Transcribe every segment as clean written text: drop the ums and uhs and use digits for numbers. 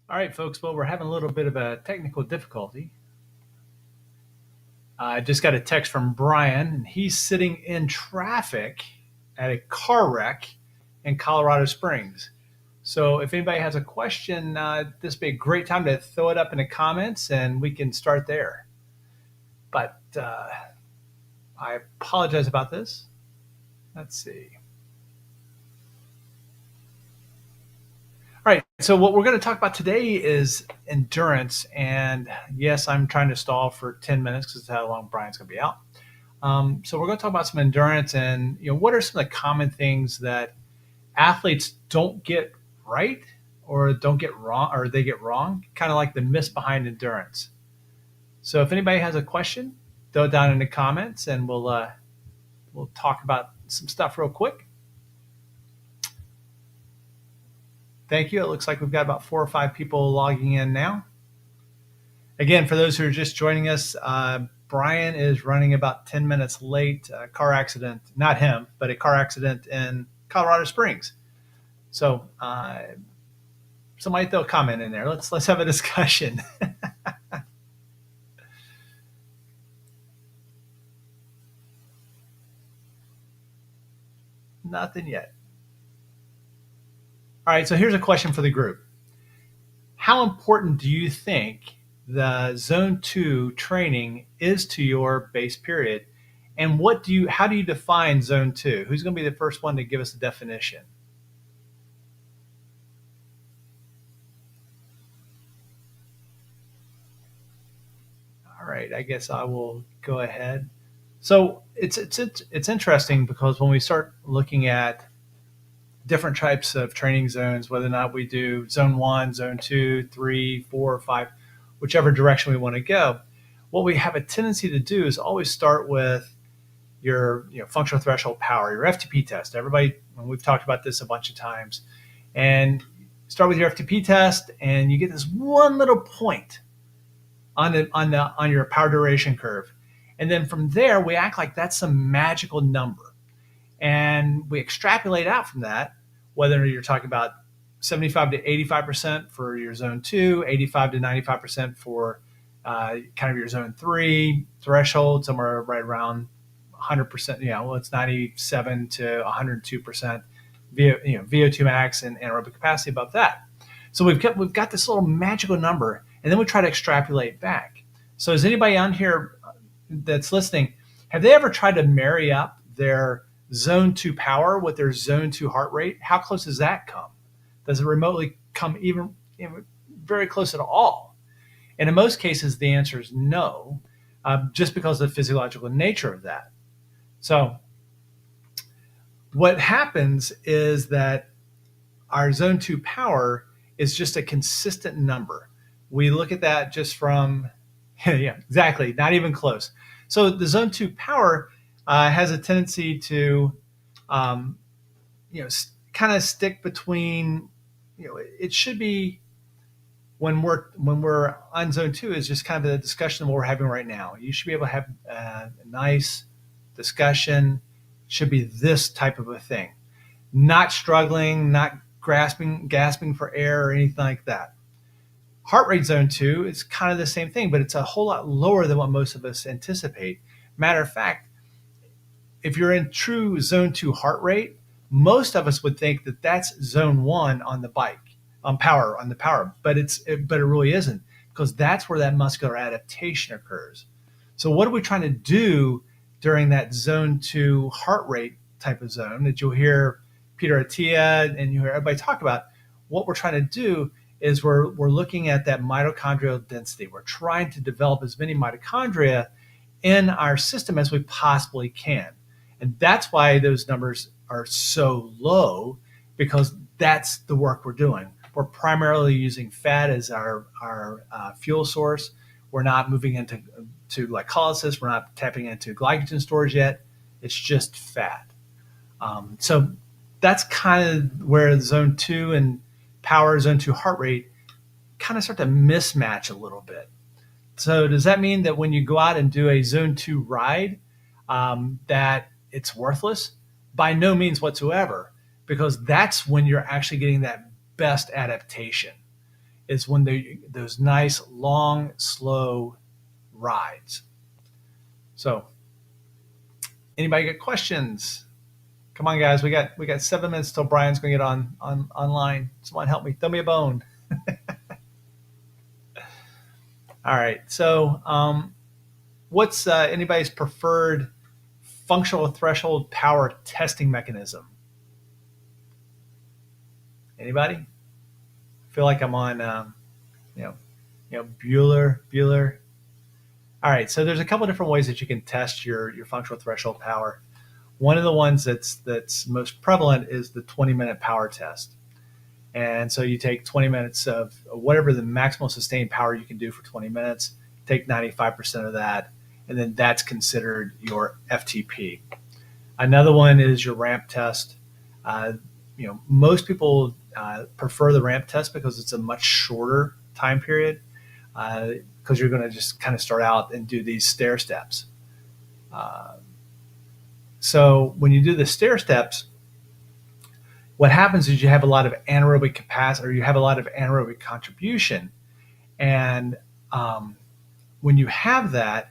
All right, folks. Well, we're having a little bit of a technical difficulty. I just got a text from Brian, and he's sitting in traffic at a car wreck in Colorado Springs. So, if anybody has a question, this would be a great time to throw it up in the comments, and we can start there. But I apologize about this. Let's see. All right. So, what we're going to talk about today is endurance. And yes, I'm trying to stall for 10 minutes because that's how long Brian's going to be out. So, we're going to talk about some endurance and, what are some of the common things that athletes don't get right or don't get wrong or they get wrong, kind of like the myths behind endurance. So, if anybody has a question, throw it down in the comments and we'll talk about some stuff real quick. Thank you. It looks like we've got about 4 or 5 people logging in now. Again, for those who are just joining us, Brian is running about 10 minutes late. A car accident, not him, but a car accident in Colorado Springs. So somebody throw a comment in there. Let's have a discussion. Nothing yet. All right, so here's a question for the group. How important do you think the zone 2 training is to your base period? And how do you define zone 2? Who's going to be the first one to give us a definition? All right, I guess I will go ahead. So it's interesting because when we start looking at different types of training zones, whether or not we do zone 1, zone 2, 3, 4, or 5, whichever direction we want to go, what we have a tendency to do is always start with your functional threshold power, your FTP test. Everybody, and we've talked about this a bunch of times, and start with your FTP test, and you get this one little point on your power duration curve, and then from there we act like that's some magical number, and we extrapolate out from that. Whether you're talking about 75 to 85% for your zone 2, 85 to 95% for kind of your zone 3 threshold, somewhere right around 100%. It's 97 to 102% VO2 max and anaerobic capacity above that. So we've got this little magical number, and then we try to extrapolate back. So is anybody on here that's listening, have they ever tried to marry up their zone 2 power with their zone 2 heart rate? How close does that come? Does it remotely come even very close at all? And in most cases, the answer is no, just because of the physiological nature of that. So what happens is that our zone 2 power is just a consistent number. We look at that just from, yeah, exactly, not even close. So the zone 2 power has a tendency to, kind of stick between, it should be when we're on zone 2 is just kind of the discussion of what we're having right now. You should be able to have a nice discussion. Should be this type of a thing, not struggling, not gasping for air or anything like that. Heart rate zone 2 is kind of the same thing, but it's a whole lot lower than what most of us anticipate. Matter of fact, if you're in true zone 2 heart rate, most of us would think that that's zone 1 on the bike, on the power, but it really isn't, because that's where that muscular adaptation occurs. So what are we trying to do during that zone 2 heart rate type of zone that you'll hear Peter Attia and you hear everybody talk about? What we're trying to do is we're looking at that mitochondrial density. We're trying to develop as many mitochondria in our system as we possibly can. And that's why those numbers are so low, because that's the work we're doing. We're primarily using fat as our fuel source. We're not moving into glycolysis. We're not tapping into glycogen storage yet. It's just fat. So that's kind of where zone 2 and power, zone 2 heart rate kind of start to mismatch a little bit. So does that mean that when you go out and do a zone 2 ride, that it's worthless? By no means whatsoever, because that's when you're actually getting that best adaptation. is when those nice, long, slow rides. So, anybody got questions? Come on, guys. We got 7 minutes till Brian's going to get on online. Someone help me. Throw me a bone. All right. So, what's anybody's preferred functional threshold power testing mechanism? Anybody? I feel like I'm on, you know, Bueller. All right. So there's a couple different ways that you can test your functional threshold power. One of the ones that's most prevalent is the 20-minute power test. And so you take 20 minutes of whatever the maximal sustained power you can do for 20 minutes, take 95% of that, and then that's considered your FTP. Another one is your ramp test. Most people prefer the ramp test because it's a much shorter time period, because you're going to just kind of start out and do these stair steps. So when you do the stair steps, what happens is you have a lot of anaerobic capacity, or you have a lot of anaerobic contribution. And when you have that,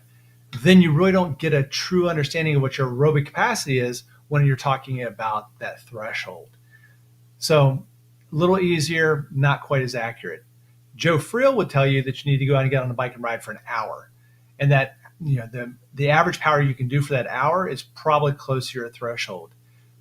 then you really don't get a true understanding of what your aerobic capacity is when you're talking about that threshold. So a little easier, not quite as accurate. Joe Friel would tell you that you need to go out and get on the bike and ride for an hour. And that, the average power you can do for that hour is probably close to your threshold.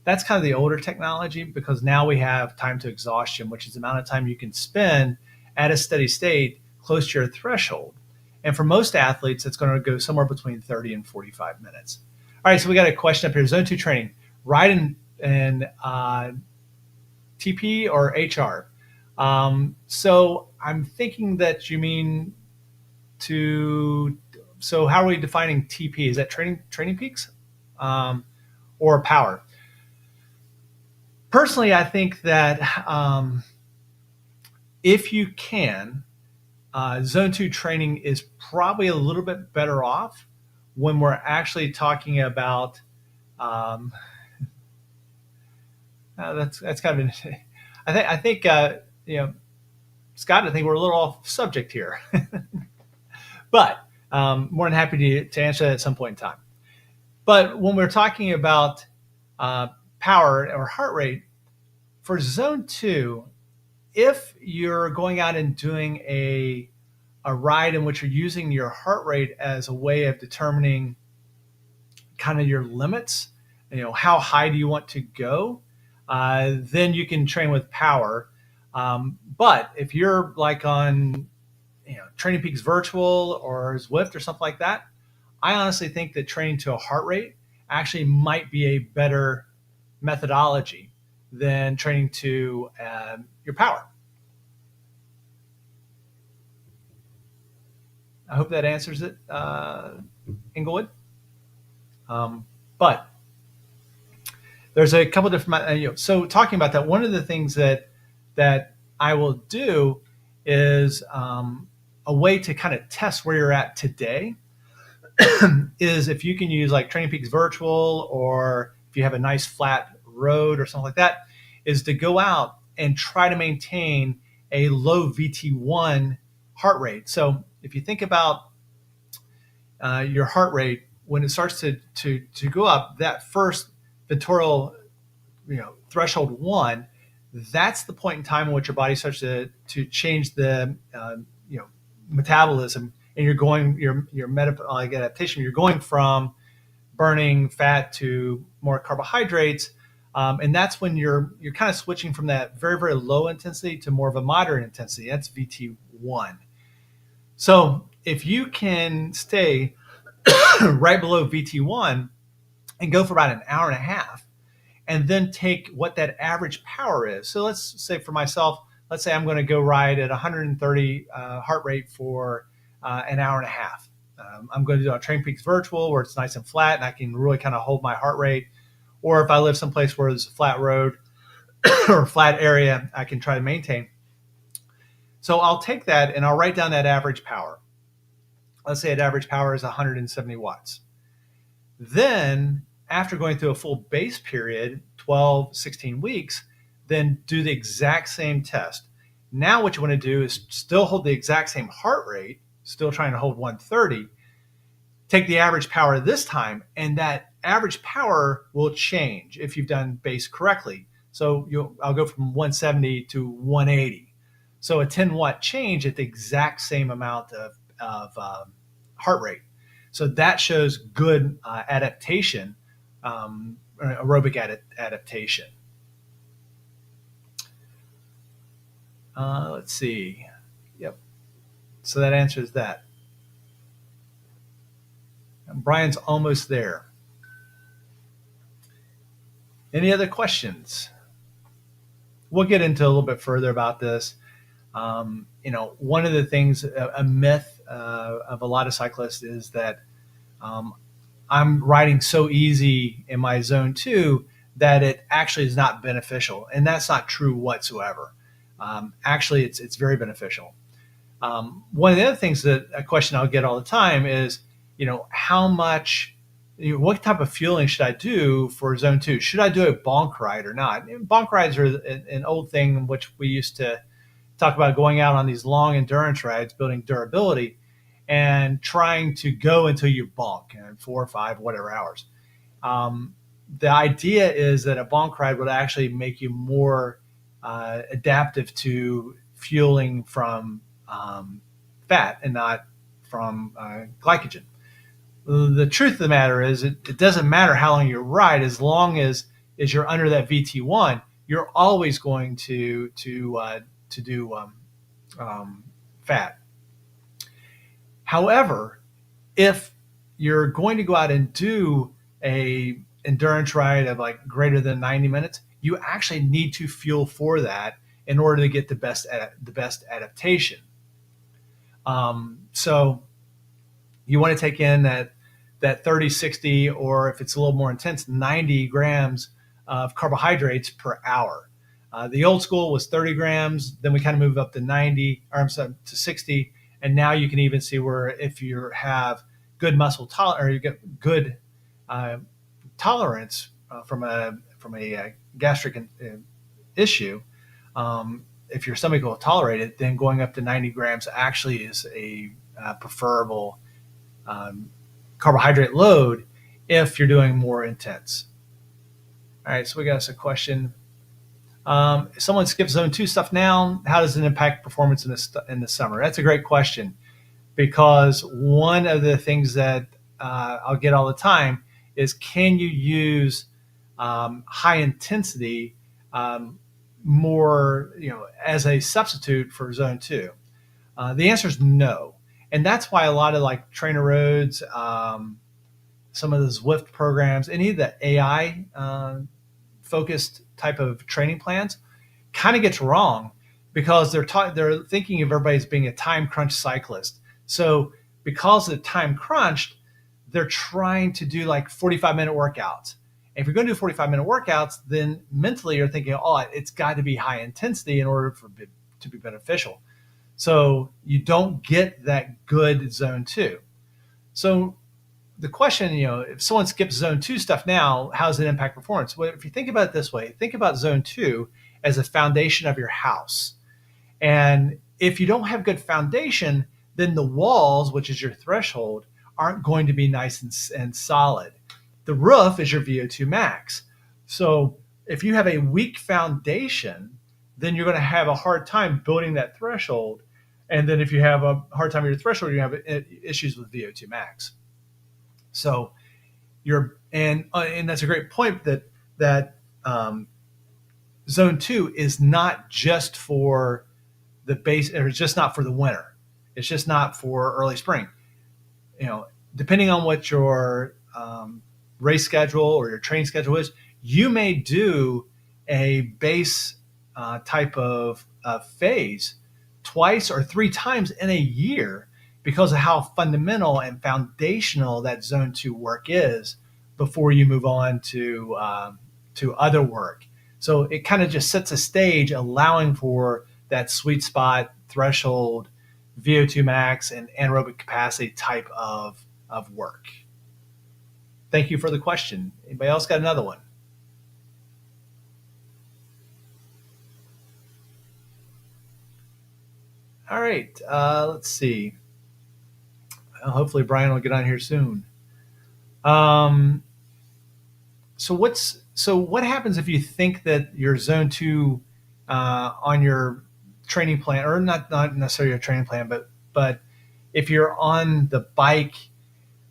That's kind of the older technology, because now we have time to exhaustion, which is the amount of time you can spend at a steady state close to your threshold. And for most athletes, it's going to go somewhere between 30 and 45 minutes. All right, so we got a question up here. Zone 2 training, ride in TP or HR? So I'm thinking that you mean so how are we defining TP? Is that training peaks or power? Personally, I think that if you can, Zone 2 training is probably a little bit better off when we're actually talking about that's kind of an, I think Scott, I think we're a little off subject here. But more than happy to answer that at some point in time. But when we're talking about power or heart rate, for Zone 2, if you're going out and doing a ride in which you're using your heart rate as a way of determining kind of your limits, how high do you want to go, then you can train with power. But if you're like on Training Peaks Virtual or Zwift or something like that, I honestly think that training to a heart rate actually might be a better methodology than training to your power. I hope that answers it, Inglewood. But there's a couple different, so talking about that, one of the things that I will do is a way to kind of test where you're at today is if you can use like Training Peaks Virtual, or if you have a nice flat road or something like that, is to go out and try to maintain a low VT1 heart rate. So if you think about your heart rate, when it starts to go up, that first ventral threshold 1, that's the point in time in which your body starts to change the metabolism, and you're going your metabolic adaptation. You're going from burning fat to more carbohydrates, and that's when you're kind of switching from that very, very low intensity to more of a moderate intensity. That's VT1. So if you can stay right below VT1 and go for about an hour and a half, and then take what that average power is. So let's say for myself, let's say I'm going to go ride at 130 heart rate for an hour and a half. I'm going to do a Training Peaks Virtual where it's nice and flat and I can really kind of hold my heart rate. Or if I live someplace where there's a flat road or flat area, I can try to maintain. So I'll take that and I'll write down that average power. Let's say that average power is 170 watts. Then after going through a full base period, 12, 16 weeks, then do the exact same test. Now what you want to do is still hold the exact same heart rate, still trying to hold 130, take the average power this time, and that average power will change if you've done base correctly. So I'll go from 170 to 180. So a 10-watt change at the exact same amount of heart rate. So that shows good adaptation, aerobic adaptation. Let's see. Yep. So that answers that. And Brian's almost there. Any other questions? We'll get into a little bit further about this. One of the things, a myth of a lot of cyclists is that I'm riding so easy in my zone 2 that it actually is not beneficial. And that's not true whatsoever. Actually, it's very beneficial. One of the other things that a question I'll get all the time is, how much, what type of fueling should I do for zone 2? Should I do a bonk ride or not? And bonk rides are an old thing, which we used to talk about, going out on these long endurance rides, building durability, and trying to go until you bonk in 4 or 5, whatever hours. The idea is that a bonk ride would actually make you more adaptive to fueling from fat and not from glycogen. The truth of the matter is it doesn't matter how long you ride, as long as you're under that VT1, you're always going to do fat. However, if you're going to go out and do a endurance ride of like greater than 90 minutes, you actually need to fuel for that in order to get the best adaptation. So you want to take in that 30, 60, or if it's a little more intense, 90 grams of carbohydrates per hour. The old school was 30 grams. Then we kind of moved up to 90, or I'm sorry, to 60. And now you can even see where if you have good muscle tolerance, or you get good tolerance from a gastric issue, if your stomach will tolerate it, then going up to 90 grams actually is a preferable carbohydrate load if you're doing more intense. All right, so we got us a question. If someone skips zone 2 stuff now, how does it impact performance in the summer? That's a great question, because one of the things that I'll get all the time is, can you use high intensity more, as a substitute for zone 2? The answer is no. And that's why a lot of like Trainer Roads, some of the Zwift programs, any of the AI focused type of training plans kind of gets wrong, because they're thinking of everybody as being a time crunch cyclist. So because of the time crunched, they're trying to do like 45-minute workouts. And if you're going to do 45-minute workouts, then mentally you're thinking, oh, it's got to be high intensity in order for it to be beneficial. So you don't get that good zone 2. So the question, if someone skips zone 2 stuff now, how does it impact performance? Well, if you think about it this way, think about zone 2 as a foundation of your house. And if you don't have good foundation, then the walls, which is your threshold, aren't going to be nice and solid. The roof is your VO2 max. So if you have a weak foundation, then you're going to have a hard time building that threshold. And then if you have a hard time with your threshold, you have issues with VO2 max. So and that's a great point, that zone 2 is not just for the base, or it's just not for the winter. It's just not for early spring. Depending on what your race schedule or your training schedule is, you may do a base type of phase twice or 3 times in a year, because of how fundamental and foundational that zone 2 work is before you move on to other work. So it kind of just sets a stage, allowing for that sweet spot, threshold, VO2 max, and anaerobic capacity type of work. Thank you for the question. Anybody else got another one? All right. Let's see. Well, hopefully Brian will get on here soon. Um, so what happens if you think that your zone two on your training plan, or not necessarily your training plan, but if you're on the bike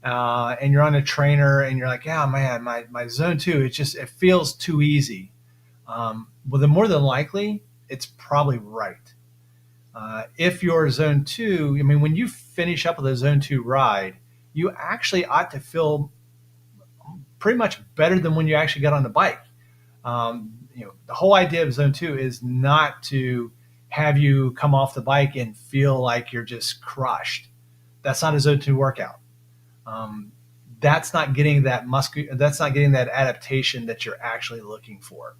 and you're on a trainer and you're like, yeah, man, my zone two, it feels too easy. Well, then more than likely, it's probably right. If your zone two, I mean, when you finish up with a zone two ride, you actually ought to feel pretty much better than when you actually got on the bike. The whole idea of zone two is not to have you come off the bike and feel like you're just crushed. That's not a zone two workout. Um, that's not getting that That's not getting that adaptation that you're actually looking for.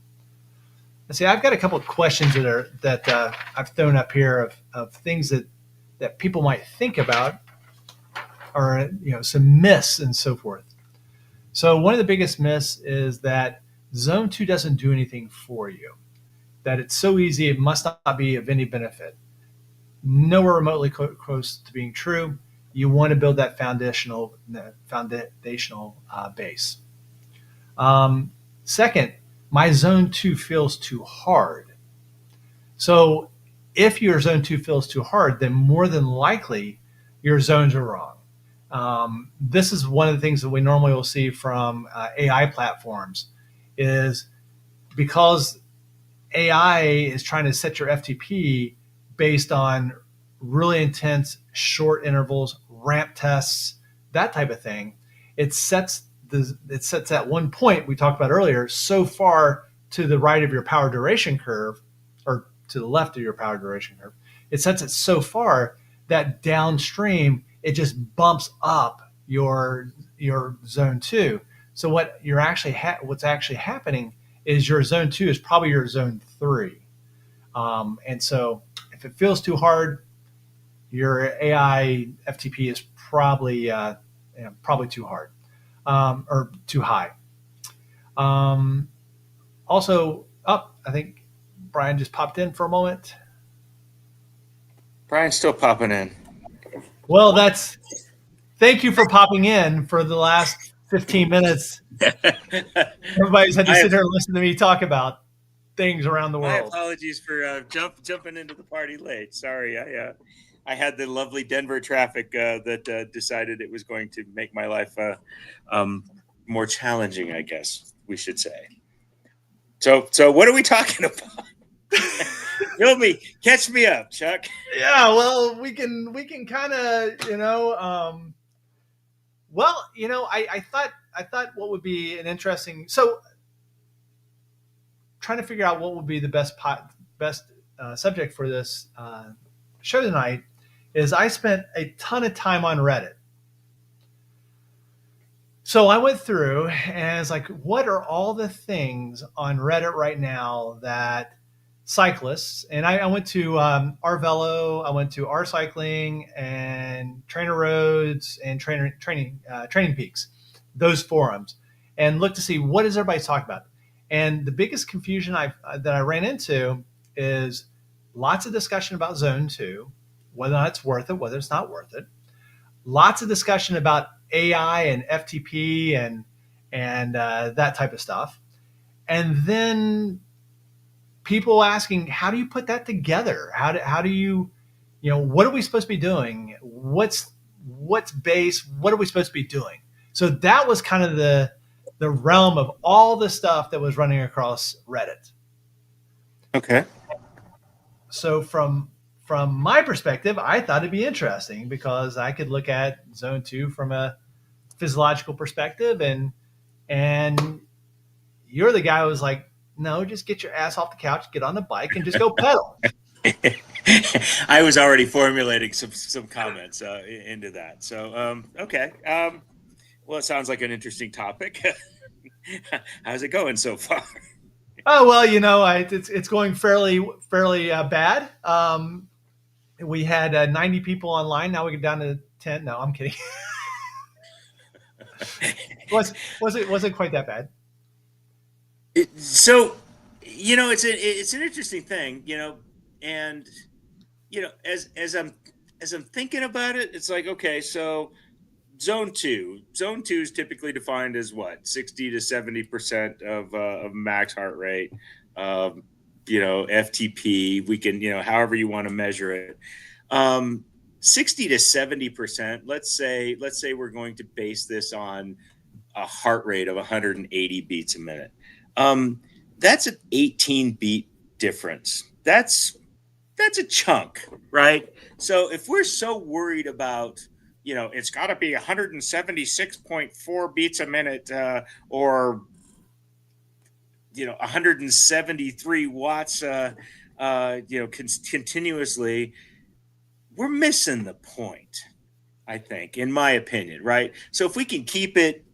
Let's see, I've got a couple of questions that I've thrown up here of things that people might think about, or some myths and so forth. So one of the biggest myths is that zone two doesn't do anything for you. That it's so easy, it must not be of any benefit. Nowhere remotely close to being true. You want to build that foundational base. Second, my zone two feels too hard. So if your zone two feels too hard, then more than likely your zones are wrong. This is one of the things that we normally will see from AI platforms is because AI is trying to set your FTP based on really intense short intervals, ramp tests, that type of thing. It sets at one point we talked about earlier so far to the right of your power duration curve, or to the left of your power duration curve. It sets it so far that downstream it just bumps up your zone two. So what's actually happening is your zone two is probably your zone three. And so if it feels too hard, your AI FTP is probably too hard, or too high. Also, I think Brian just popped in for a moment. Brian's still popping in. Well, thank you for popping in for the last 15 minutes. Everybody's had to I have sit here and listen to me talk about things around the my world. apologies for jumping into the party late. Sorry, I had the lovely Denver traffic that decided it was going to make my life um, more challenging. I guess we should say. So what are we talking about? Catch me up, Chuck. Yeah, well, we can kind of well, I thought what would be an interesting, so trying to figure out what would be the best subject for this show tonight is I spent a ton of time on Reddit. So I went through and it's like, what are all the things on Reddit right now that cyclists, and I went to Arvelo, I went to R Cycling and Trainer Roads and Training Peaks, those forums, and looked to see what is everybody talking about. And the biggest confusion that I ran into is lots of discussion about Zone Two, whether or not it's worth it, whether it's not worth it. Lots of discussion about AI and FTP and that type of stuff. And then people asking, how do you put that together? How do you, what are we supposed to be doing? What's base? What are we supposed to be doing? So that was kind of the realm of all the stuff that was running across Reddit. Okay. So from my perspective, I thought it'd be interesting because I could look at zone two from a physiological perspective, and you're the guy who was like, no, just get your ass off the couch, get on the bike, and just go pedal. I was already formulating some comments into that. So okay. Well, it sounds like an interesting topic. How's it going so far? Oh well, it's going fairly bad. We had 90 people online. Now we get down to 10. No, I'm kidding. Was it quite that bad? So, it's an interesting thing, and as I'm thinking about it, it's like, okay, so zone two is typically defined as what, 60 to 70% of max heart rate. um, FTP, we can, however you want to measure it. um, 60 to 70%, let's say we're going to base this on a heart rate of 180 beats a minute. um, that's an 18 beat difference. That's a chunk, right? So if we're so worried about, it's got to be 176.4 beats a minute, or 173 watts, continuously, we're missing the point. I think, in my opinion, right? So if we can keep it,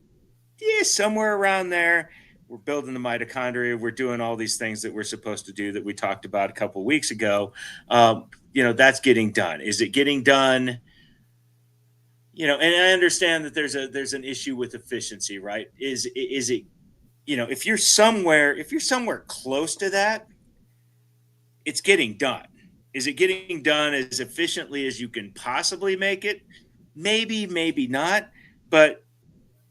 yeah, somewhere around there, we're building the mitochondria, we're doing all these things that we're supposed to do that we talked about a couple of weeks ago. That's getting done. Is it getting done? And I understand that there's an issue with efficiency, right? Is it, if you're somewhere close to that, it's getting done. Is it getting done as efficiently as you can possibly make it? Maybe, maybe not. But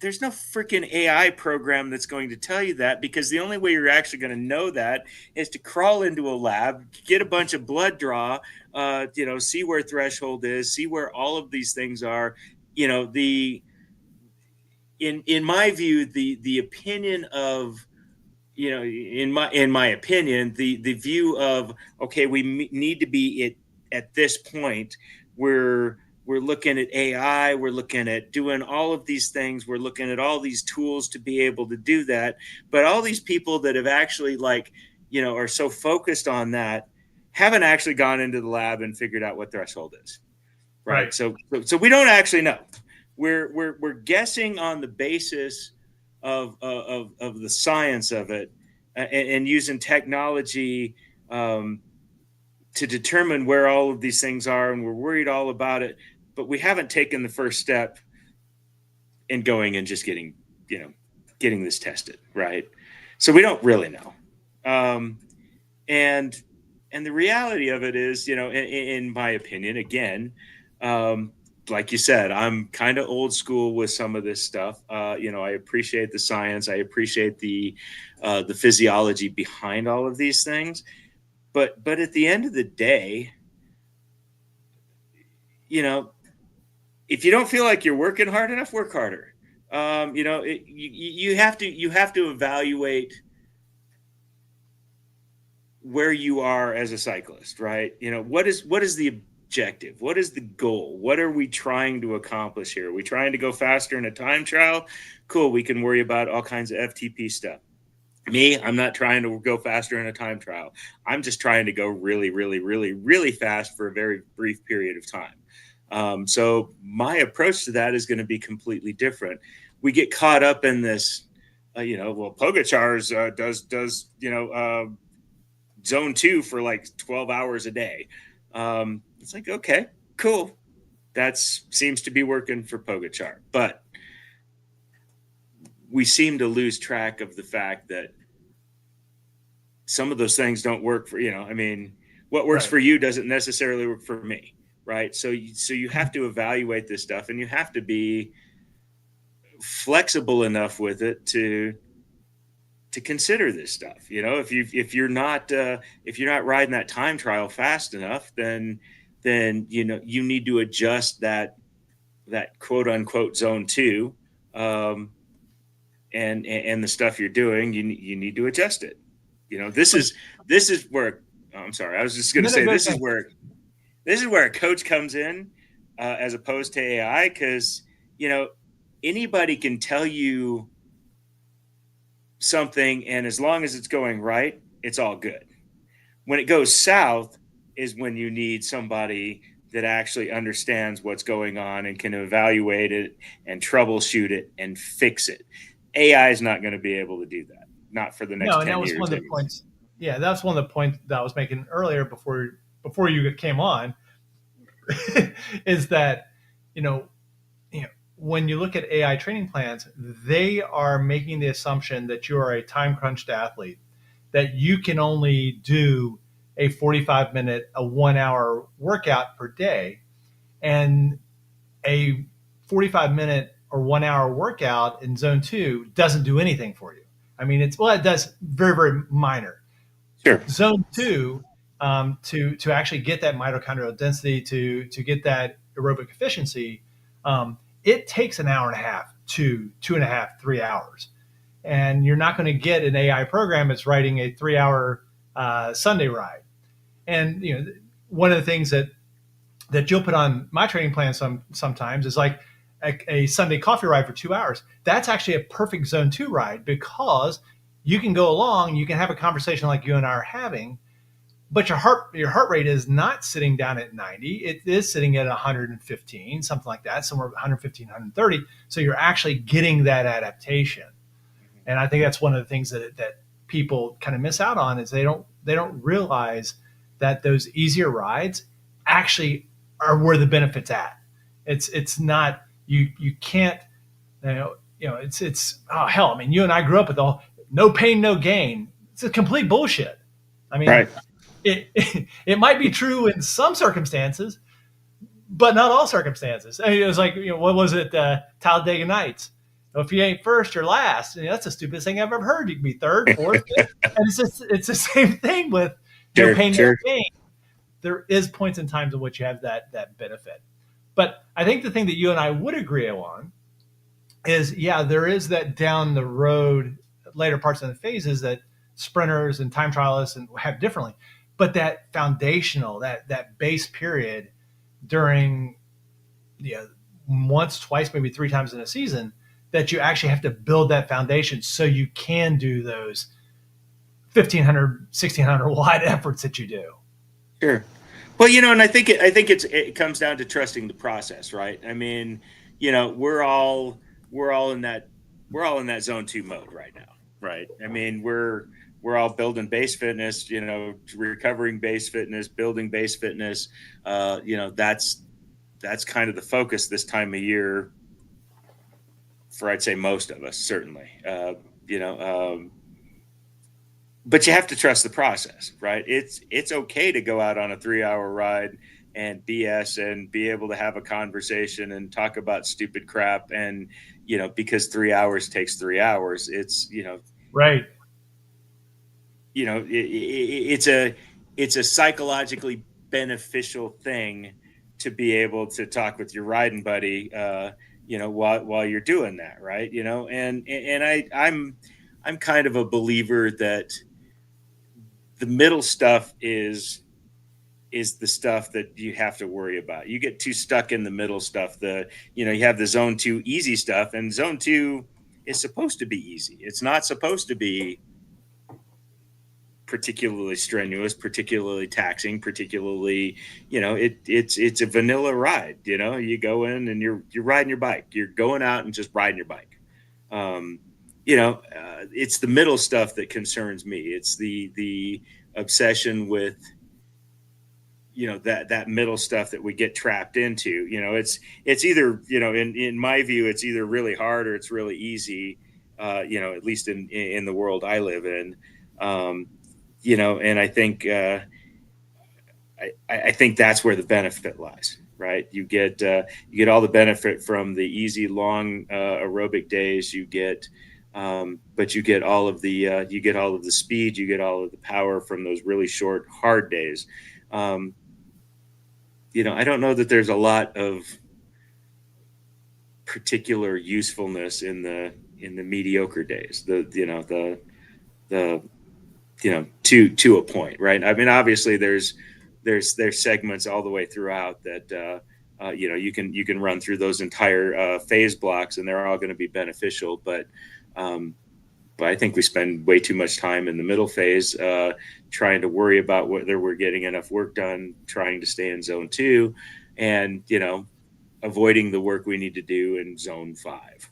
there's no freaking AI program that's going to tell you that, because the only way you're actually going to know that is to crawl into a lab, get a bunch of blood draw, see where threshold is, see where all of these things are. The in my view, the opinion of, in my opinion, the view of, okay, we need to be at this point. We're looking at AI, we're looking at doing all of these things, we're looking at all these tools to be able to do that. But all these people that have actually, like, are so focused on that, haven't actually gone into the lab and figured out what threshold is, right? Right. So we don't actually know. We're guessing on the basis of the science of it, and using technology, to determine where all of these things are, and we're worried all about it, but we haven't taken the first step in going and just getting this tested, right? So we don't really know. Um, and and the reality of it is, in my opinion, again, um, like you said, I'm kind of old school with some of this stuff. I appreciate the science, I appreciate the physiology behind all of these things, but at the end of the day, you know, if you don't feel like you're working hard enough, work harder. You have to evaluate where you are as a cyclist, right? What is the objective? What is the goal? What are we trying to accomplish here? Are we trying to go faster in a time trial? Cool, we can worry about all kinds of FTP stuff. Me, I'm not trying to go faster in a time trial. I'm just trying to go really, really, really, really fast for a very brief period of time. So my approach to that is going to be completely different. We get caught up in this, well, Pogachar's does zone two for like 12 hours a day. It's like, okay, cool. That seems to be working for Pogachar. But we seem to lose track of the fact that some of those things don't work for, I mean, what works Right. for you doesn't necessarily work for me. Right. So you have to evaluate this stuff, and you have to be flexible enough with it to consider this stuff. If you're not riding that time trial fast enough, then you need to adjust that quote unquote zone two, and the stuff you're doing, you need to adjust it. This is where, oh, I'm sorry, I was just going to No, no, say, go this is ahead. where a coach comes in, as opposed to AI, because anybody can tell you something, and as long as it's going right, it's all good. When it goes south is when you need somebody that actually understands what's going on and can evaluate it and troubleshoot it and fix it. AI is not going to be able to do that, not for the No, next and that 10 was years one of the anyway. points. Yeah, that's one of the points that I was making earlier before you came on, is that you know when you look at AI training plans, they are making the assumption that you are a time crunched athlete, that you can only do a 45-minute, a 1 hour workout per day. And a 45-minute or 1 hour workout in zone two doesn't do anything for you. I mean, it does very, very minor. Sure. Zone two, to actually get that mitochondrial density, to get that aerobic efficiency, it takes an hour and a half to 2.5, 3 hours. And you're not going to get an AI program that's writing a 3 hour Sunday ride. And one of the things that you'll put on my training plan sometimes is like a Sunday coffee ride for 2 hours. That's actually a perfect zone two ride, because you can go along, you can have a conversation like you and I are having, but your heart rate is not sitting down at 90. It is sitting at 115, something like that, somewhere 115, 130. So you're actually getting that adaptation. And I think that's one of the things that people kind of miss out on, is they don't realize that those easier rides actually are where the benefits at. It's not, you can't, it's oh hell. I mean, you and I grew up with all no pain, no gain. It's a complete bullshit. I mean, Right. it might be true in some circumstances, but not all circumstances. I mean, it was like, what was it, Talladega Nights? If you ain't first, you're last. And that's the stupidest thing I've ever heard. You can be third, fourth, fifth, and it's the same thing with no Sure. pain, no Sure. gain. There is points in times in which you have that benefit. But I think the thing that you and I would agree on is, yeah, there is that down the road, later parts of the phases that sprinters and time trialists and have differently. But that foundational, that base period during, once, twice, maybe three times in a season, that you actually have to build that foundation so you can do those 1,500, 1,600 watt efforts that you do. Sure. Well, and I think it comes down to trusting the process, right? I mean, we're all in that zone two mode right now, right? I mean, we're all building base fitness, recovering base fitness, building base fitness. That's kind of the focus this time of year for, I'd say, most of us, certainly. But you have to trust the process, right? It's okay to go out on a 3 hour ride and BS and be able to have a conversation and talk about stupid crap. And, because 3 hours takes 3 hours, Right. it's a psychologically beneficial thing to be able to talk with your riding buddy, while you're doing that. Right. I'm kind of a believer that the middle stuff is the stuff that you have to worry about. You get too stuck in the middle stuff. You have the zone two easy stuff, and zone two is supposed to be easy. It's not supposed to be particularly strenuous, particularly taxing, particularly, it's a vanilla ride. You go in and you're riding your bike. You're going out and just riding your bike. It's the middle stuff that concerns me. It's the obsession with, that middle stuff that we get trapped into. It's either, in my view, it's either really hard or it's really easy. At least in the world I live in. And I think I think that's where the benefit lies. Right, you get all the benefit from the easy, long aerobic days. But you get all of the speed, you get all of the power from those really short, hard days. I don't know that there's a lot of particular usefulness in the mediocre days. To a point, right? I mean, obviously there's segments all the way throughout that you can run through those entire phase blocks, and they're all going to be beneficial. But I think we spend way too much time in the middle phase trying to worry about whether we're getting enough work done, trying to stay in zone two, and avoiding the work we need to do in zone 5.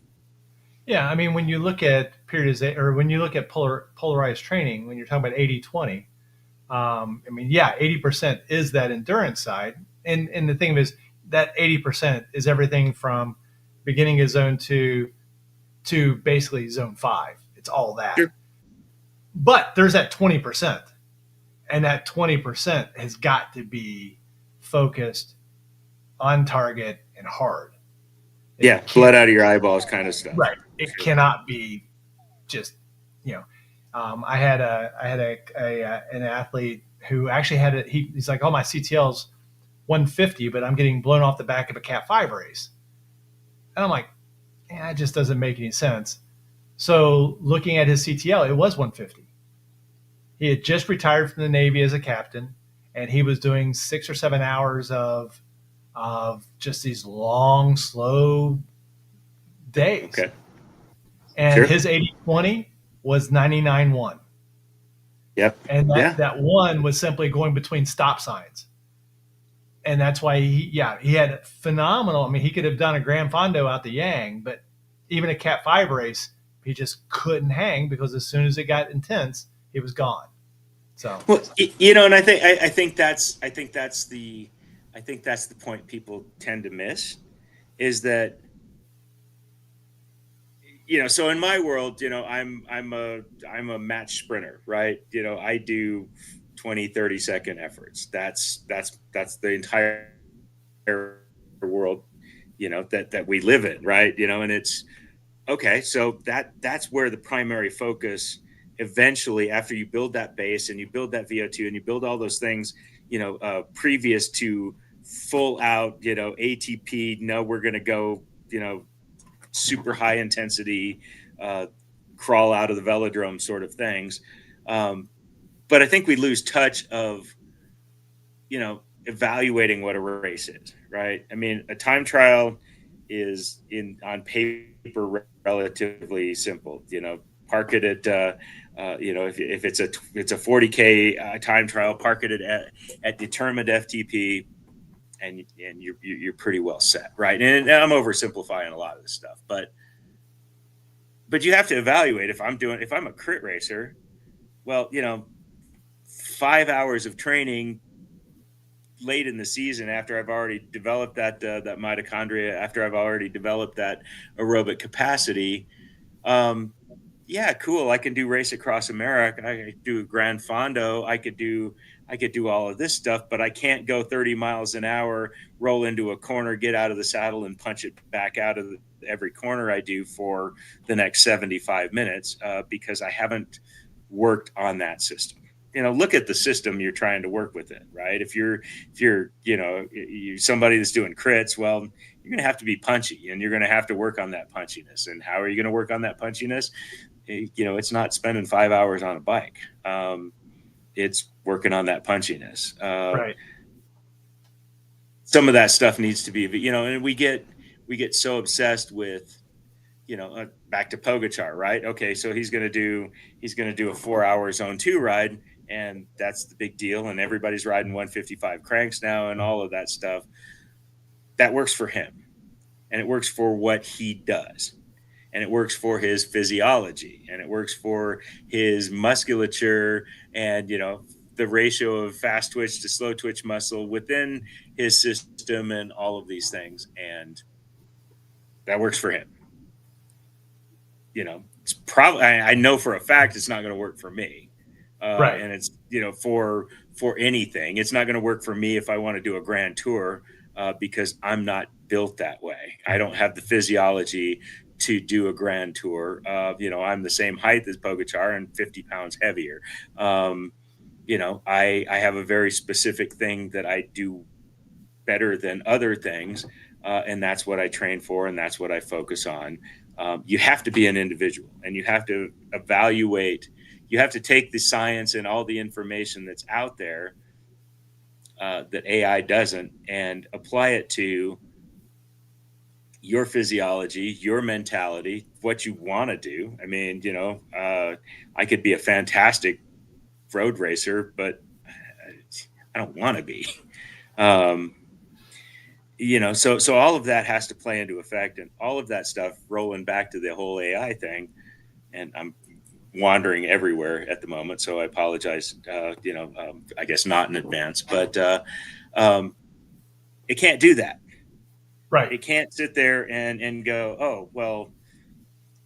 Yeah, I mean, when you look at periodization, or when you look at polarized training, when you're talking about 80/20, I mean, yeah, 80% is that endurance side. And the thing is, that 80% is everything from beginning of zone two to basically zone five. It's all that. Sure. But there's that 20%. And that 20% has got to be focused, on target, and hard. Yeah, It can't, blood out of your eyeballs kind of stuff. right. It cannot be just, you know, I had an athlete who actually had it. He's like, oh, my CTL's 150, but I'm getting blown off the back of a Cat 5 race. And I'm like, that just doesn't make any sense. So looking at his CTL, it was 150. He had just retired from the Navy as a captain, and he was doing 6 or 7 hours of just these long, slow days. Okay. And Sure. his 80/20 was 99/1. Yep. And Yeah. that one was simply going between stop signs. And that's why he had phenomenal. I mean, he could have done a Grand Fondo out the Yang, but even a Cat 5 race, he just couldn't hang because as soon as it got intense, he was gone. So, Well, you know, and I think that's the point people tend to miss is that, you know, so in my world, you know, I'm a match sprinter, right? You know, I do 20, 30 second efforts. That's the entire world, you know, that we live in, right? You know, and it's okay, so that's where the primary focus eventually, after you build that base and you build that VO2 and you build all those things, you know, previous to full out, you know, ATP, no, we're going to go, you know, super high intensity, uh, crawl out of the velodrome sort of things. Um, but I think we lose touch of, you know, evaluating what a race is, right? I mean, a time trial is in on paper relatively simple. You know, park it at you know, if it's a 40K time trial, park it at determined FTP, and you're pretty well set, right? And I'm oversimplifying a lot of this stuff, but you have to evaluate if I'm a crit racer. Well, you know, 5 hours of training late in the season after I've already developed that mitochondria, after I've already developed that aerobic capacity. Um, yeah, cool. I can do race across America. I could do a Grand Fondo. I could do all of this stuff, but I can't go 30 miles an hour, roll into a corner, get out of the saddle, and punch it back out of every corner I do for the next 75 minutes because I haven't worked on that system. You know, look at the system you're trying to work within, right? If you're you know you somebody that's doing crits, well, you're going to have to be punchy, and you're going to have to work on that punchiness. And how are you going to work on that punchiness? You know, it's not spending 5 hours on a bike. It's working on that punchiness. right. Some of that stuff needs to be, you know, and we get so obsessed with, you know, back to Pogachar, right? Okay, so he's going to do a 4 hour zone two ride, and that's the big deal. And everybody's riding 155 cranks now, and all of that stuff. That works for him, and it works for what he does, and it works for his physiology, and it works for his musculature, and you know the ratio of fast twitch to slow twitch muscle within his system, and all of these things, and that works for him. You know, it's probably I know for a fact it's not going to work for me, Right. and it's, you know, for anything, it's not going to work for me if I want to do a grand tour because I'm not built that way. I don't have the physiology to do a grand tour. You know, I'm the same height as Pogachar and 50 pounds heavier. Um, you know, I have a very specific thing that I do better than other things. And that's what I train for, and that's what I focus on. You have to be an individual, and you have to evaluate. You have to take the science and all the information that's out there that AI doesn't, and apply it to your physiology, your mentality, what you want to do. I mean, you know, I could be a fantastic road racer, but I don't want to be. Um, you know, so all of that has to play into effect, and all of that stuff rolling back to the whole AI thing. And I'm wandering everywhere at the moment, so I apologize. You know, I guess not in advance, but um, it can't do that. Right. It can't sit there and go, oh well,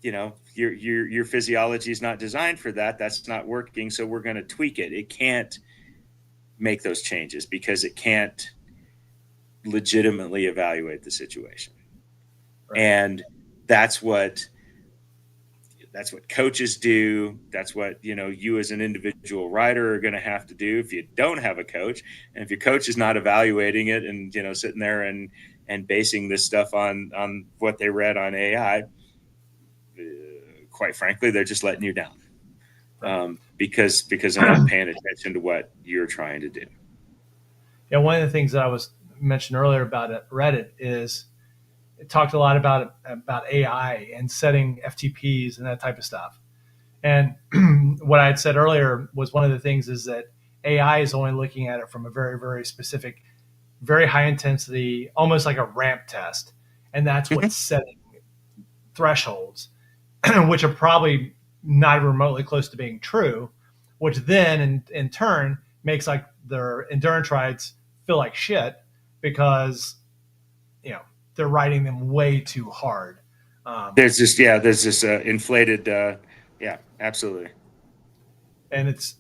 you know, your physiology is not designed for that. That's not working, so we're going to tweak it. It can't. make those changes because it can't legitimately evaluate the situation. Right. And that's what that's what coaches do. That's what you as an individual rider are going to have to do if you don't have a coach. And if your coach is not evaluating it and sitting there and basing this stuff on what they read on AI, quite frankly, they're just letting you down, Right. because they're not paying attention to what you're trying to do. Yeah, one of the things that I was mentioned earlier about Reddit is it talked a lot about AI and setting FTPs and that type of stuff. And what I had said earlier was one of the things is that AI is only looking at it from a very, very specific, very high intensity, almost like a ramp test. And that's Mhm. what's setting thresholds, which are probably not remotely close to being true, which then in turn makes like their endurance rides feel like shit because, you know, they're riding them way too hard. Um, There's this inflated, yeah, absolutely. and it's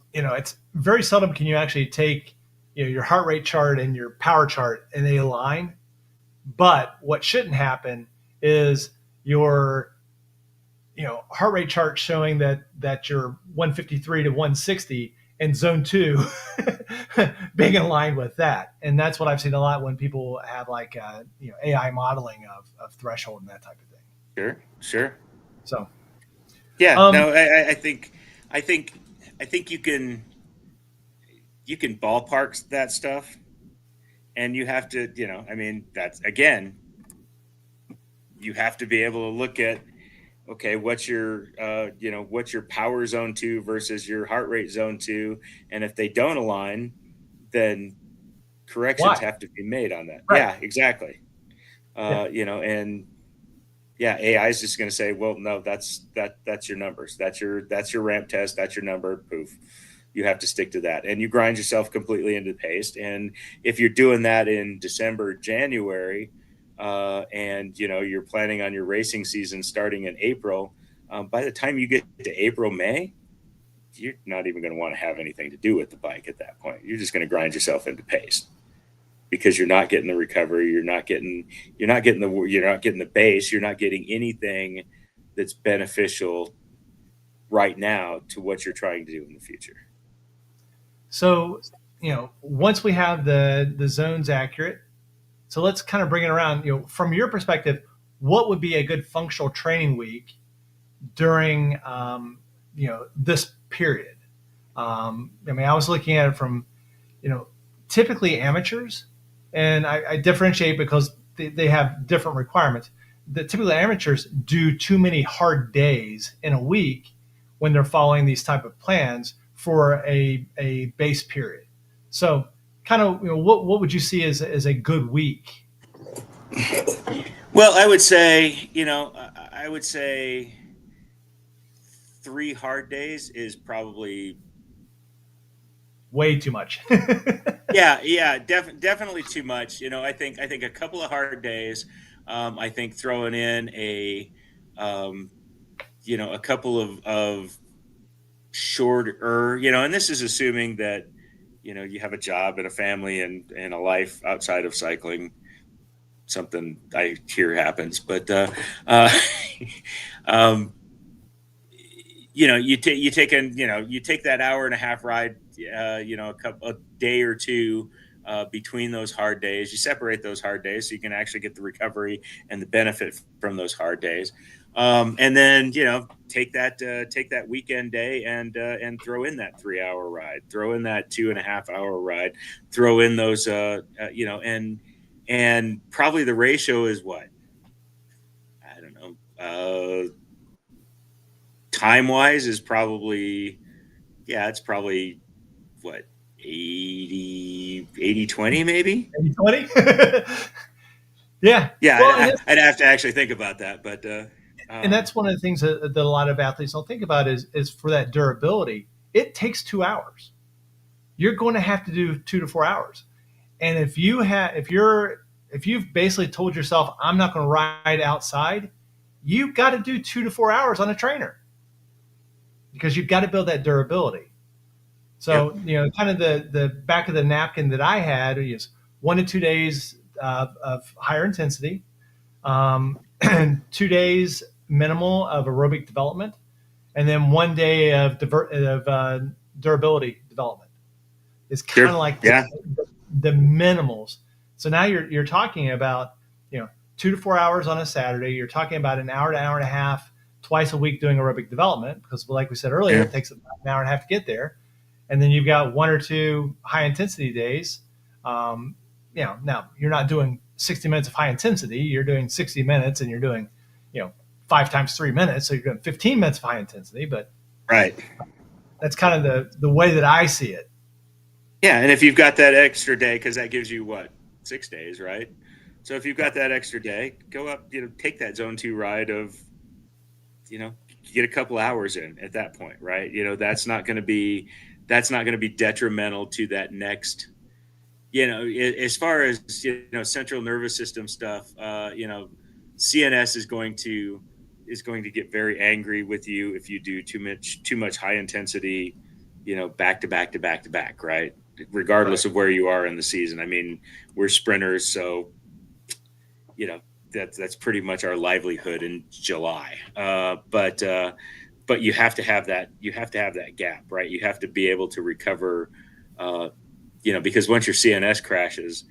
very seldom can you actually take your heart rate chart and your power chart and they align. But what shouldn't happen is your heart rate chart showing that you're 153 to 160 and zone 2 being in line with that. And that's what I've seen a lot when people have like AI modeling of threshold and that type of thing. Sure, sure. So Yeah, um no, I think, I think you can ballpark that stuff, and you have to, I mean, that's again, you have to be able to look at, okay, what's your power zone two versus your heart rate zone two, and if they don't align, then corrections why? have to be made on that. Right. Yeah, exactly. Yeah. And yeah, AI is just going to say, well, no, that's your numbers. That's your ramp test. That's your number. Poof. You have to stick to that, and you grind yourself completely into the paste. And if you're doing that in December, January, and you're planning on your racing season starting in April, by the time you get to April, May, you're not even going to want to have anything to do with the bike at that point. You're just going to grind yourself into paste because you're not getting the recovery, you're not getting the base, you're not getting anything that's beneficial right now to what you're trying to do in the future. So once we have the zones accurate, so let's kind of bring it around. From your perspective, what would be a good functional training week during this period? I mean, I was looking at it from you know typically amateurs, and I differentiate because they have different requirements. The typically amateurs do too many hard days in a week when they're following these type of plans for a base period. So, kind of, what would you see as a good week? Well, I would say 3 hard days is probably, Way too much. yeah, definitely too much. I think a couple of hard days. I think throwing in um, a couple of shorter, and this is assuming that you have a job and a family and a life outside of cycling. Something I hear happens, but uh, um, you take that hour and a half ride, a day or two between those hard days. You separate those hard days so you can actually get the recovery and the benefit from those hard days. And then take that weekend day and throw in that 3 hour ride, throw in that 2.5 hour ride, throw in those and probably the ratio is what, I don't know, time wise is probably, yeah, it's probably what, 80 20 maybe. 20. Yeah. Yeah, Well, I'd have to actually think about that, but and um that's one of the things that a lot of athletes don't think about is for that durability. It takes 2 hours. You're going to have to do 2 to 4 hours. And if you've basically told yourself I'm not going to ride outside, you've got to do 2 to 4 hours on a trainer because you've got to build that durability. So, kind of the back of the napkin that I had is 1 to 2 days of higher intensity, 2 days minimal of aerobic development, and then 1 day of durability development. Is kind Sure. of like Yeah. the minimals. So now you're talking about 2 to 4 hours on a Saturday. You're talking about an hour to hour and a half twice a week doing aerobic development because, like we said earlier, Yeah. it takes about an hour and a half to get there. And then you've got 1 or 2 high intensity days. Now you're not doing 60 minutes of high intensity. You're doing 60 minutes, and you're doing, you know, 5 times 3 minutes. So you're doing 15 minutes of high intensity. But Right. that's kind of the way that I see it. Yeah, and if you've got that extra day, because that gives you what, 6 days, right? So if you've Yeah. got that extra day, go up, take that zone 2 ride of, get a couple hours in at that point, right? That's not going to be detrimental to that next. As far as central nervous system stuff, CNS is going to get very angry with you if you do too much high intensity, back to back to back to back, right? Right. Regardless of where you are in the season. I mean, we're sprinters, so you know that's pretty much our livelihood in July. But you have to have that. You have to have that gap, right? You have to be able to recover. Uh, because once your CNS crashes,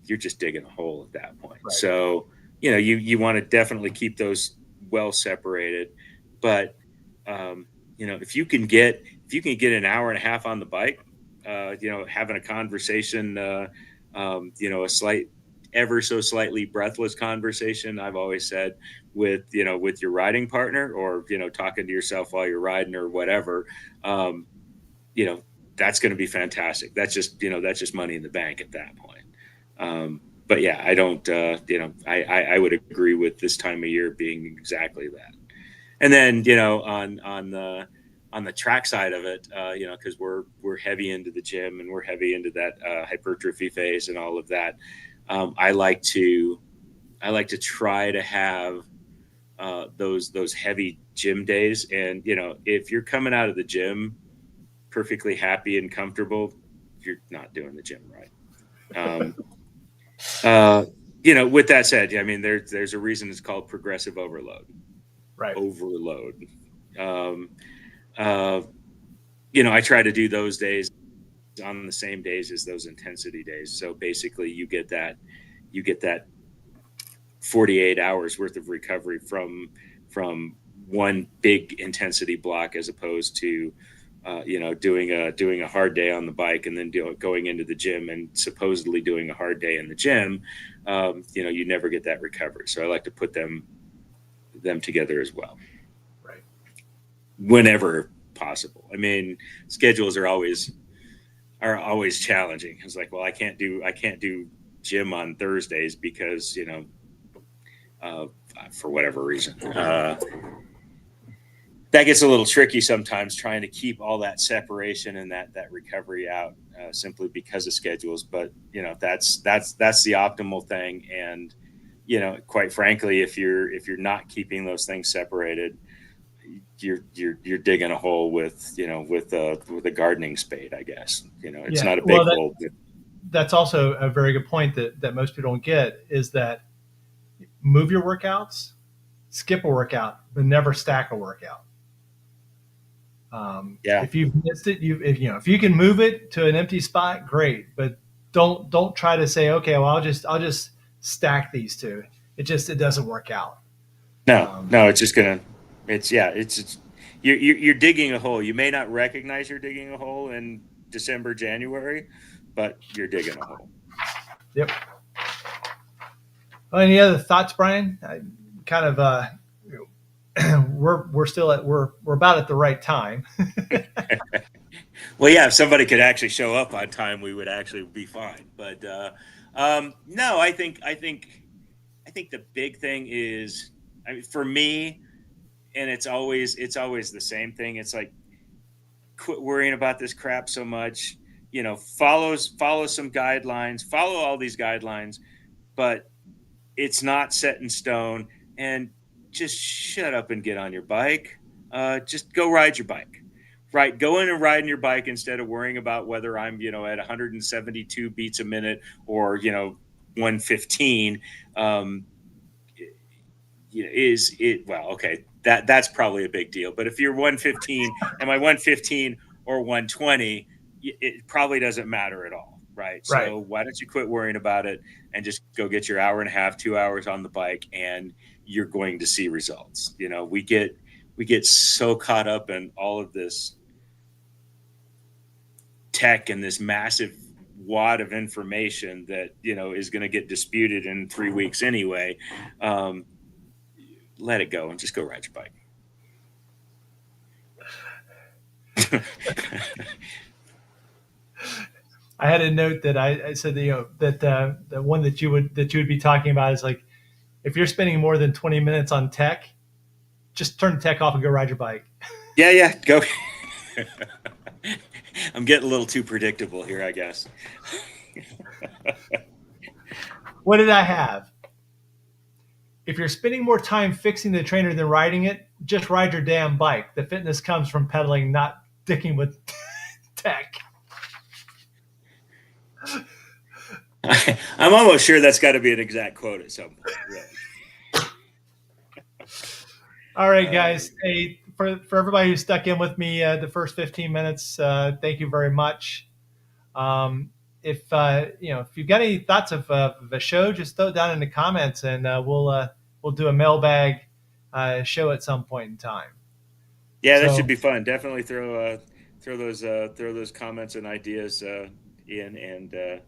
you're just digging a hole at that point. Right. So, you want to definitely keep those well separated. But, if you can get an hour and a half on the bike, having a conversation, a slight, ever so slightly breathless conversation, I've always said, with your riding partner, or, talking to yourself while you're riding or whatever, um, you know, that's going to be fantastic. That's just money in the bank at that point. But yeah, I don't, I would agree with this time of year being exactly that. And then, on the track side of it, because we're heavy into the gym and we're heavy into that hypertrophy phase and all of that. I like to try to have those heavy gym days. And if you're coming out of the gym perfectly happy and comfortable, you're not doing the gym right. Um, uh, with that said, I mean, there's a reason it's called progressive overload. Right. Overload. Um, uh, I try to do those days on the same days as those intensity days. So basically, you get that 48 hours worth of recovery from one big intensity block, as opposed to doing a hard day on the bike and then going into the gym and supposedly doing a hard day in the gym. You never get that recovery. So I like to put them together as well, Right. whenever possible. I mean, schedules are always challenging. It's like, well, I can't do gym on Thursdays because uh, for whatever reason. That gets a little tricky sometimes, trying to keep all that separation and that recovery out, simply because of schedules. But that's the optimal thing. And quite frankly, if you're not keeping those things separated, you're digging a hole with a gardening spade, I guess. It's Yeah. not a big Well, hole, but that's also a very good point that most people don't get is that move your workouts, skip a workout, but never stack a workout. yeah. If you've missed it, if you can move it to an empty spot, great. But don't try to say, okay, well, I'll just stack these two. It doesn't work out. No, Um, no, it's just gonna. It's you're digging a hole. You may not recognize you're digging a hole in December, January, but you're digging a hole. yep. Well, any other thoughts, Brian? I kind of we're still we're about at the right time. Well, yeah, if somebody could actually show up on time, we would actually be fine. But no, I think the big thing is, I mean, for me, and it's always the same thing. It's like, quit worrying about this crap so much. Follow some guidelines, follow all these guidelines, but it's not set in stone. And just shut up and get on your bike. Just go ride your bike. Right, go in and ride on your bike instead of worrying about whether I'm, at 172 beats a minute or 115. Um, is it well? Okay, that's probably a big deal. But if you're 115, am I 115 or 120? It probably doesn't matter at all, right? Right. So why don't you quit worrying about it and just go get your hour and a half, 2 hours on the bike, and you're going to see results. We get so caught up in all of this tech and this massive wad of information that is going to get disputed in 3 weeks anyway. um, Let it go and just go ride your bike. I had a note that I said that, that the one that you would be talking about is like, if you're spending more than 20 minutes on tech, just turn the tech off and go ride your bike. Yeah, go. I'm getting a little too predictable here, I guess. What did I have? If you're spending more time fixing the trainer than riding it, just ride your damn bike. The fitness comes from pedaling, not dicking with tech. I'm almost sure that's got to be an exact quote at some point, really. All right, guys. Hey, for everybody who stuck in with me the first 15 minutes, thank you very much. If you've got any thoughts of a show, just throw it down in the comments, and we'll do a mailbag show at some point in time. Yeah, that should So be fun. Definitely throw those comments and ideas in, and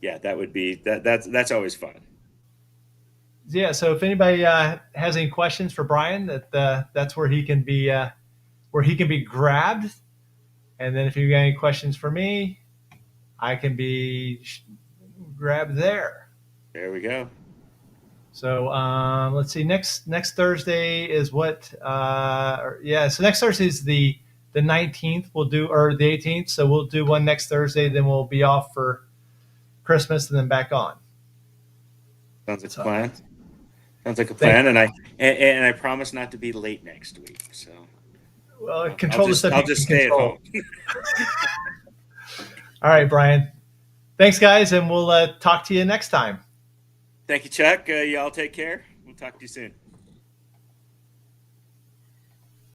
yeah, that would be that's always fun. yeah, so if anybody has any questions for Brian, that's where he can be grabbed. And then if you got any questions for me, I can be grabbed there. There we go. So let's see. Next Thursday is what? Yeah. So next Thursday is the 19th. We'll do, or the 18th. So we'll do one next Thursday. Then we'll be off for Christmas and then back on. Sounds like a So plan. Sounds like a thank. plan, and I promise not to be late next week. So Well, I'll control the just stuff I'll you just can stay at control. home. All right, Brian. Thanks, guys, and we'll talk to you next time. Thank you, Chuck. Y'all take care. We'll talk to you soon.